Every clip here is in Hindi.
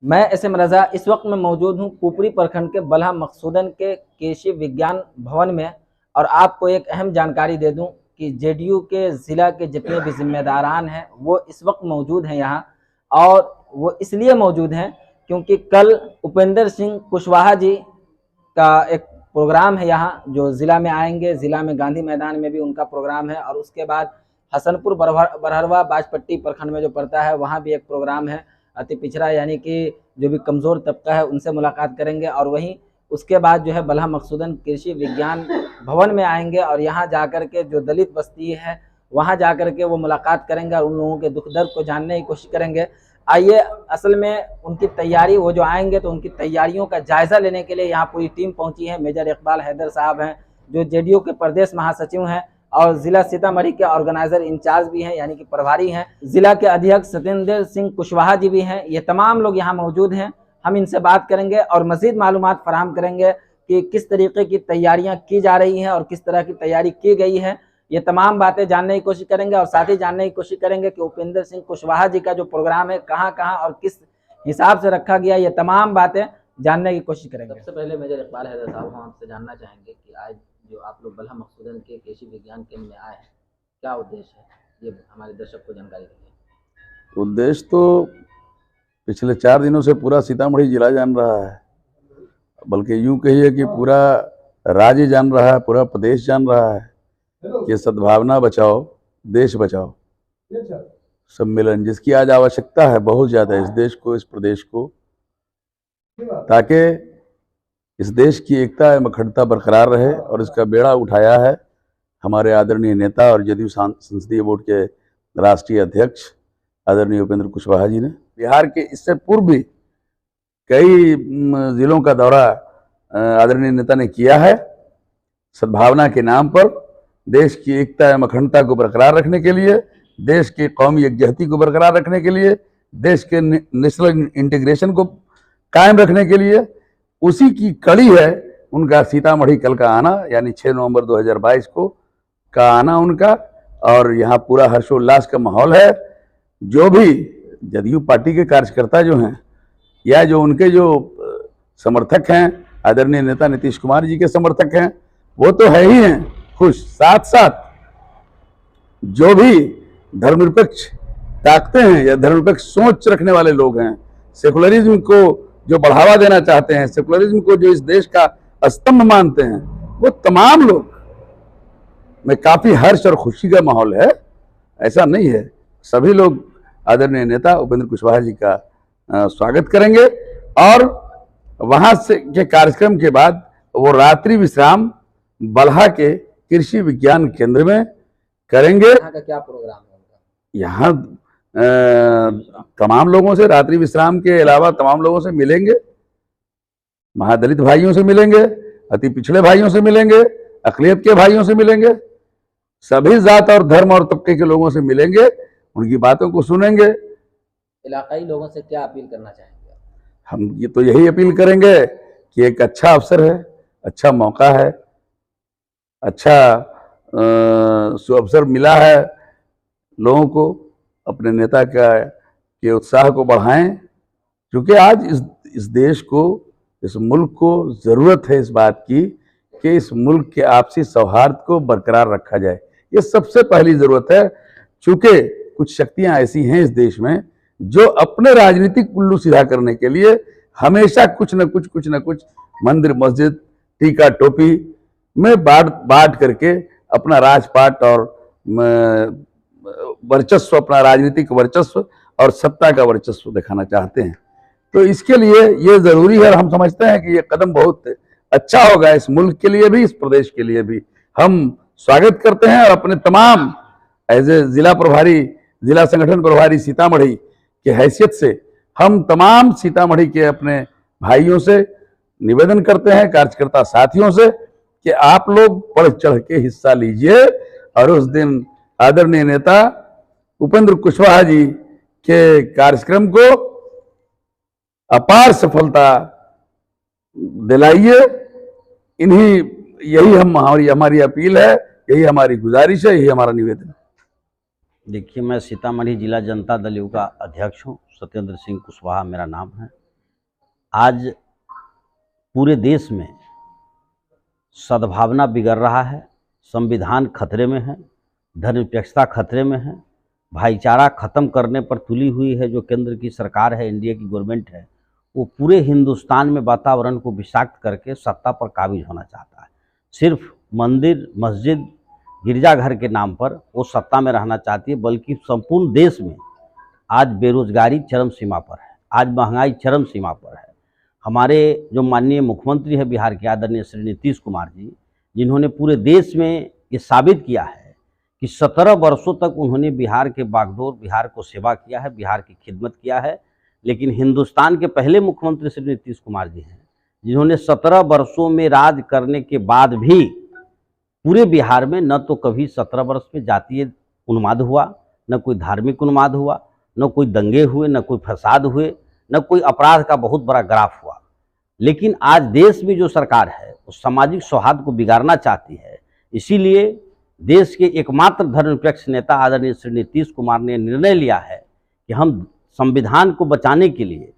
मैं एसएम रजा इस वक्त मैं मौजूद हूँ पुपरी प्रखंड के बलहा मकसूदन के कृषि विज्ञान भवन में। और आपको एक अहम जानकारी दे दूं कि जेडीयू के ज़िला के जितने भी जिम्मेदारान हैं वो इस वक्त मौजूद हैं यहाँ। और वो इसलिए मौजूद हैं क्योंकि कल उपेंद्र सिंह कुशवाहा जी का एक प्रोग्राम है यहाँ, जो ज़िला में आएंगे। ज़िला में गांधी मैदान में भी उनका प्रोग्राम है और उसके बाद हसनपुर बरहरवा बाजपट्टी प्रखंड में जो पड़ता है वहाँ भी एक प्रोग्राम है। अति पिछड़ा यानी कि जो भी कमज़ोर तबका है उनसे मुलाकात करेंगे। और वहीं उसके बाद जो है बलहा मकसूदन कृषि विज्ञान भवन में आएंगे और यहाँ जाकर के जो दलित बस्ती है वहाँ जाकर के वो मुलाकात करेंगे और उन लोगों के दुख दर्द को जानने की कोशिश करेंगे। आइए, असल में उनकी तैयारी, वो जो आएंगे तो उनकी तैयारियों का जायज़ा लेने के लिए यहाँ पूरी टीम पहुँची है। मेजर इकबाल हैदर साहब हैं जो जेडीयू के प्रदेश महासचिव हैं और ज़िला सीतामढ़ी के ऑर्गेनाइजर इंचार्ज भी हैं यानी कि प्रभारी हैं। ज़िला के अध्यक्ष सत्येंद्र सिंह कुशवाहा जी भी हैं। ये तमाम लोग यहाँ मौजूद हैं। हम इनसे बात करेंगे और मज़ीद मालूमात फराहम करेंगे कि किस तरीके की तैयारियाँ की जा रही हैं और किस तरह की तैयारी की गई है। ये तमाम बातें जानने की कोशिश करेंगे और साथ ही जानने की कोशिश करेंगे कि उपेंद्र सिंह कुशवाहा जी का जो प्रोग्राम है कहाँ कहाँ और किस हिसाब से रखा गया, ये तमाम बातें जानने की कोशिश करेंगे। सबसे पहले मेजर इकबाल हैदर साहब, हम आपसे जानना चाहेंगे कि आज जो आप लोग बलहा मकसूदन के कृषि विज्ञान केंद्र में आए हैं, क्या उद्देश्य है, ये हमारे दर्शक को जानकारी दीजिए। उद्देश्य तो पिछले 4 दिनों से पूरा सीतामढ़ी जिला जान रहा है, बल्कि यूं कहिए कि पूरा राज्य जान रहा है, पूरा प्रदेश जान रहा है कि सद्भावना बचाओ देश बचाओ सम्मेलन, जिसकी आज आवश्यकता है बहुत ज़्यादा इस देश को, इस प्रदेश को, ताकि इस देश की एकता एवं अखंडता बरकरार रहे। और इसका बेड़ा उठाया है हमारे आदरणीय नेता और जदयू संसदीय बोर्ड के राष्ट्रीय अध्यक्ष आदरणीय उपेंद्र कुशवाहा जी ने। बिहार के इससे पूर्व भी कई जिलों का दौरा आदरणीय नेता ने किया है। सद्भावना के नाम पर देश की एकता एवं अखंडता को बरकरार रखने के लिए, देश के कौमी यकजहती को बरकरार रखने के लिए, देश के नेशनल इंटीग्रेशन को कायम रखने के लिए, उसी की कड़ी है उनका सीतामढ़ी कल का आना, यानी 6 नवंबर 2022 को का आना उनका। और यहाँ पूरा हर्षोल्लास का माहौल है। जो भी जदयू पार्टी के कार्यकर्ता जो हैं या जो उनके जो समर्थक हैं, आदरणीय नेता नीतीश कुमार जी के समर्थक हैं, वो तो है ही हैं खुश। साथ साथ जो भी धर्मनिरपेक्ष ताकतें हैं या धर्मनिरपेक्ष सोच रखने वाले लोग हैं, सेकुलरिज्म को जो बढ़ावा देना चाहते हैं, सेकुलरिज्म को जो इस देश का स्तंभ मानते हैं, वो तमाम लोग में काफी हर्ष और खुशी का माहौल है। ऐसा नहीं है, सभी लोग आदरणीय नेता उपेंद्र कुशवाहा जी का स्वागत करेंगे। और वहां से के कार्यक्रम के बाद वो रात्रि विश्राम बलहा के कृषि विज्ञान केंद्र में करेंगे। यहाँ का क्या प्रोग्राम है उनका? यहाँ तमाम लोगों से रात्रि विश्राम के अलावा तमाम लोगों से मिलेंगे, महादलित भाइयों से मिलेंगे, अति पिछड़े भाइयों से मिलेंगे, अक़लियत के भाइयों से मिलेंगे, सभी जात और धर्म और तबके के लोगों से मिलेंगे, उनकी बातों को सुनेंगे। इलाकाई लोगों से क्या अपील करना चाहेंगे? हम ये तो यही अपील करेंगे कि एक अच्छा अवसर है, अच्छा मौका है, अच्छा अवसर मिला है लोगों को, अपने नेता के उत्साह को बढ़ाएं। क्योंकि आज इस देश को, इस मुल्क को ज़रूरत है इस बात की कि इस मुल्क के आपसी सौहार्द को बरकरार रखा जाए। ये सबसे पहली ज़रूरत है। चूँकि कुछ शक्तियां ऐसी हैं इस देश में जो अपने राजनीतिक उल्लू सीधा करने के लिए हमेशा कुछ न कुछ मंदिर मस्जिद टीका टोपी में बांट करके अपना राजपाट और वर्चस्व, अपना राजनीतिक वर्चस्व और सत्ता का वर्चस्व दिखाना चाहते हैं। तो इसके लिए ये जरूरी है और हम समझते हैं कि ये कदम बहुत अच्छा होगा इस मुल्क के लिए भी, इस प्रदेश के लिए भी। हम स्वागत करते हैं और अपने तमाम एज ए जिला प्रभारी, जिला संगठन प्रभारी सीतामढ़ी के हैसियत से हम तमाम सीतामढ़ी के अपने भाइयों से निवेदन करते हैं, कार्यकर्ता साथियों से, कि आप लोग बढ़ चढ़ के हिस्सा लीजिए और उस दिन आदरणीय नेता उपेंद्र कुशवाहा जी के कार्यक्रम को अपार सफलता दिलाइए। यही हमारी अपील है, यही हमारी गुजारिश है, यही हमारा निवेदन है। देखिए, मैं सीतामढ़ी जिला जनता दल यू का अध्यक्ष हूँ। सत्येंद्र सिंह कुशवाहा मेरा नाम है। आज पूरे देश में सद्भावना बिगड़ रहा है, संविधान खतरे में है, धर्मनिरपेक्षता खतरे में है, भाईचारा खत्म करने पर तुली हुई है जो केंद्र की सरकार है, एनडीए की गवर्नमेंट है, वो पूरे हिंदुस्तान में वातावरण को विषाक्त करके सत्ता पर काबिज होना चाहता है। सिर्फ मंदिर, मस्जिद, गिरजाघर के नाम पर वो सत्ता में रहना चाहती है, बल्कि संपूर्ण देश में आज बेरोजगारी चरम सीमा पर है, आज महंगाई चरम सीमा पर है। हमारे जो माननीय मुख्यमंत्री है बिहार के आदरणीय श्री नीतीश कुमार जी, जिन्होंने पूरे देश में ये साबित किया है कि 17 वर्षों तक उन्होंने बिहार के बागडोर, बिहार को सेवा किया है, बिहार की खिदमत किया है। लेकिन हिंदुस्तान के पहले मुख्यमंत्री श्री नीतीश कुमार जी हैं, जिन्होंने 17 वर्षों में राज करने के बाद भी पूरे बिहार में न तो कभी 17 वर्ष में जातीय उन्माद हुआ, न कोई धार्मिक उन्माद हुआ, न कोई दंगे हुए, न कोई फसाद हुए, न कोई अपराध का बहुत बड़ा ग्राफ हुआ। लेकिन आज देश में जो सरकार है वो सामाजिक सौहार्द को बिगाड़ना चाहती है। इसीलिए देश के एकमात्र धर्मनिरपेक्ष नेता आदरणीय श्री नीतीश कुमार ने निर्णय लिया है कि हम संविधान को बचाने के लिए,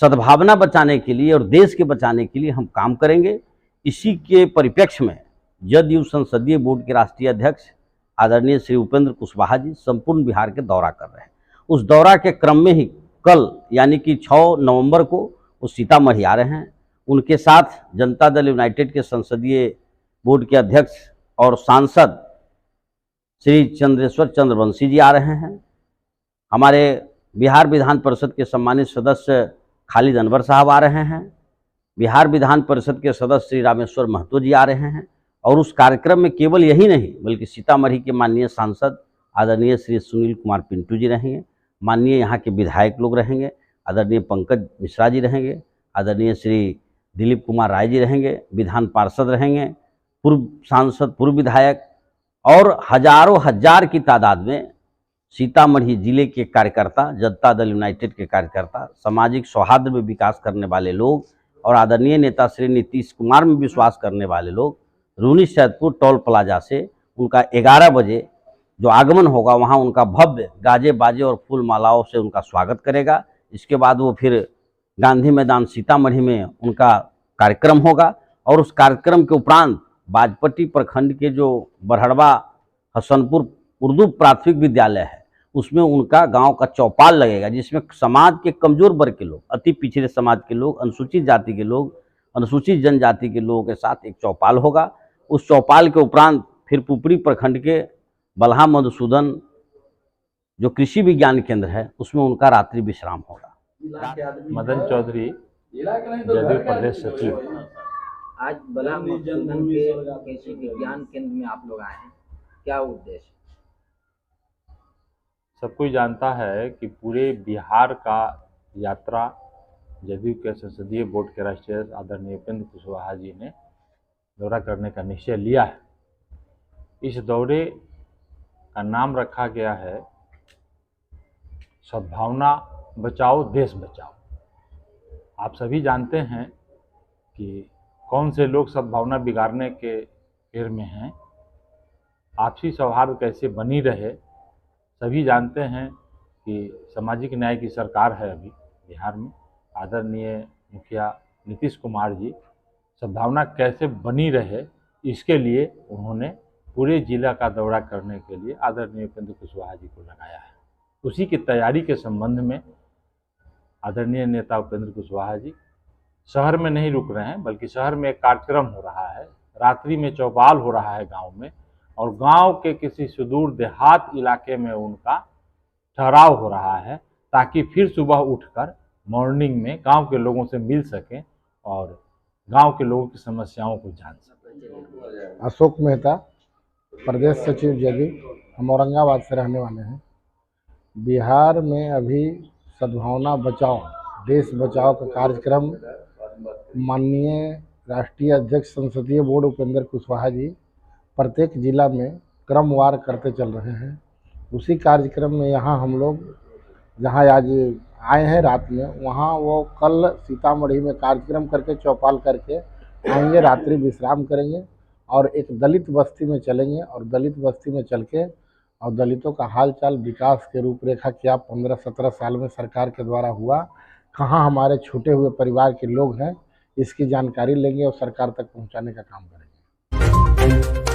सद्भावना बचाने के लिए और देश के बचाने के लिए हम काम करेंगे। इसी के परिप्रेक्ष्य में जदयू संसदीय बोर्ड के राष्ट्रीय अध्यक्ष आदरणीय श्री उपेंद्र कुशवाहा जी संपूर्ण बिहार के दौरा कर रहे हैं। उस दौरा के क्रम में ही कल यानी कि 6 नवंबर को वो सीतामढ़ी आ रहे हैं। उनके साथ जनता दल यूनाइटेड के संसदीय बोर्ड के अध्यक्ष और सांसद श्री चंद्रेश्वर चंद्रवंशी जी आ रहे हैं। हमारे बिहार विधान परिषद के सम्मानित सदस्य खालिद अनवर साहब आ रहे हैं। बिहार विधान परिषद के सदस्य श्री रामेश्वर महतो जी आ रहे हैं। और उस कार्यक्रम में केवल यही नहीं बल्कि सीतामढ़ी के माननीय सांसद आदरणीय श्री सुनील कुमार पिंटू जी रहेंगे, माननीय यहाँ के विधायक लोग रहेंगे, आदरणीय पंकज मिश्रा जी रहेंगे, आदरणीय श्री दिलीप कुमार राय जी रहेंगे, विधान पार्षद रहेंगे, पूर्व सांसद, पूर्व विधायक और हजारों हजार की तादाद में सीतामढ़ी जिले के कार्यकर्ता, जनता दल यूनाइटेड के कार्यकर्ता, सामाजिक सौहार्द में विकास करने वाले लोग और आदरणीय नेता श्री नीतीश कुमार में विश्वास करने वाले लोग रूनी सैदपुर टोल प्लाजा से उनका 11 बजे जो आगमन होगा वहाँ उनका भव्य गाजे बाजे और फूल मालाओं से उनका स्वागत करेगा। इसके बाद वो फिर गांधी मैदान सीतामढ़ी में उनका कार्यक्रम होगा और उस कार्यक्रम के उपरांत बाजपट्टी प्रखंड के जो बरहड़वा हसनपुर उर्दू प्राथमिक विद्यालय है उसमें उनका गांव का चौपाल लगेगा, जिसमें समाज के कमजोर वर्ग के लोग, अति पिछड़े समाज के लोग, अनुसूचित जाति के लोग, अनुसूचित जनजाति के लोगों के साथ एक चौपाल होगा। उस चौपाल के उपरांत फिर पुपरी प्रखंड के बल्हा मधुसूदन जो कृषि विज्ञान केंद्र है उसमें उनका रात्रि विश्राम होगा। मदन चौधरी, जदयू प्रदेश सचिव। आज बल्हा मधुसूदन के कृषि विज्ञान केंद्र में आप लोग आए हैं, क्या उद्देश्य? सब कोई जानता है कि पूरे बिहार का यात्रा जदयू के संसदीय बोर्ड के राष्ट्रीय आदरणीय उपेंद्र कुशवाहा जी ने दौरा करने का निश्चय लिया है। इस दौरे का नाम रखा गया है सद्भावना बचाओ देश बचाओ। आप सभी जानते हैं कि कौन से लोग सद्भावना बिगाड़ने के फेर में हैं, आपसी सौहार्द कैसे बनी रहे। सभी जानते हैं कि सामाजिक न्याय की सरकार है अभी बिहार में, आदरणीय मुखिया नीतीश कुमार जी, सद्भावना कैसे बनी रहे इसके लिए उन्होंने पूरे जिला का दौरा करने के लिए आदरणीय उपेंद्र कुशवाहा जी को लगाया है। उसी की तैयारी के संबंध में आदरणीय नेता उपेंद्र कुशवाहा जी शहर में नहीं रुक रहे हैं, बल्कि शहर में एक कार्यक्रम हो रहा है, रात्रि में चौपाल हो रहा है गांव में, और गांव के किसी सुदूर देहात इलाके में उनका ठहराव हो रहा है ताकि फिर सुबह उठकर मॉर्निंग में गांव के लोगों से मिल सकें और गांव के लोगों की समस्याओं को जान सकें। अशोक मेहता, प्रदेश सचिव जदयू, हम औरंगाबाद से रहने वाले हैं। बिहार में अभी सद्भावना बचाओ देश बचाओ का कार्यक्रम माननीय राष्ट्रीय अध्यक्ष संसदीय बोर्ड उपेंद्र कुशवाहा जी प्रत्येक जिला में क्रमवार करते चल रहे हैं। उसी कार्यक्रम में यहाँ हम लोग जहाँ आज आए हैं रात में, वहाँ वो कल सीतामढ़ी में कार्यक्रम करके चौपाल करके आएंगे, रात्रि विश्राम करेंगे और एक दलित बस्ती में चलेंगे और दलित बस्ती में चल के और दलितों का हाल चाल, विकास के रूपरेखा क्या 15-17 साल में सरकार के द्वारा हुआ, कहाँ हमारे छूटे हुए परिवार के लोग हैं, इसकी जानकारी लेंगे और सरकार तक पहुंचाने का काम करेंगे।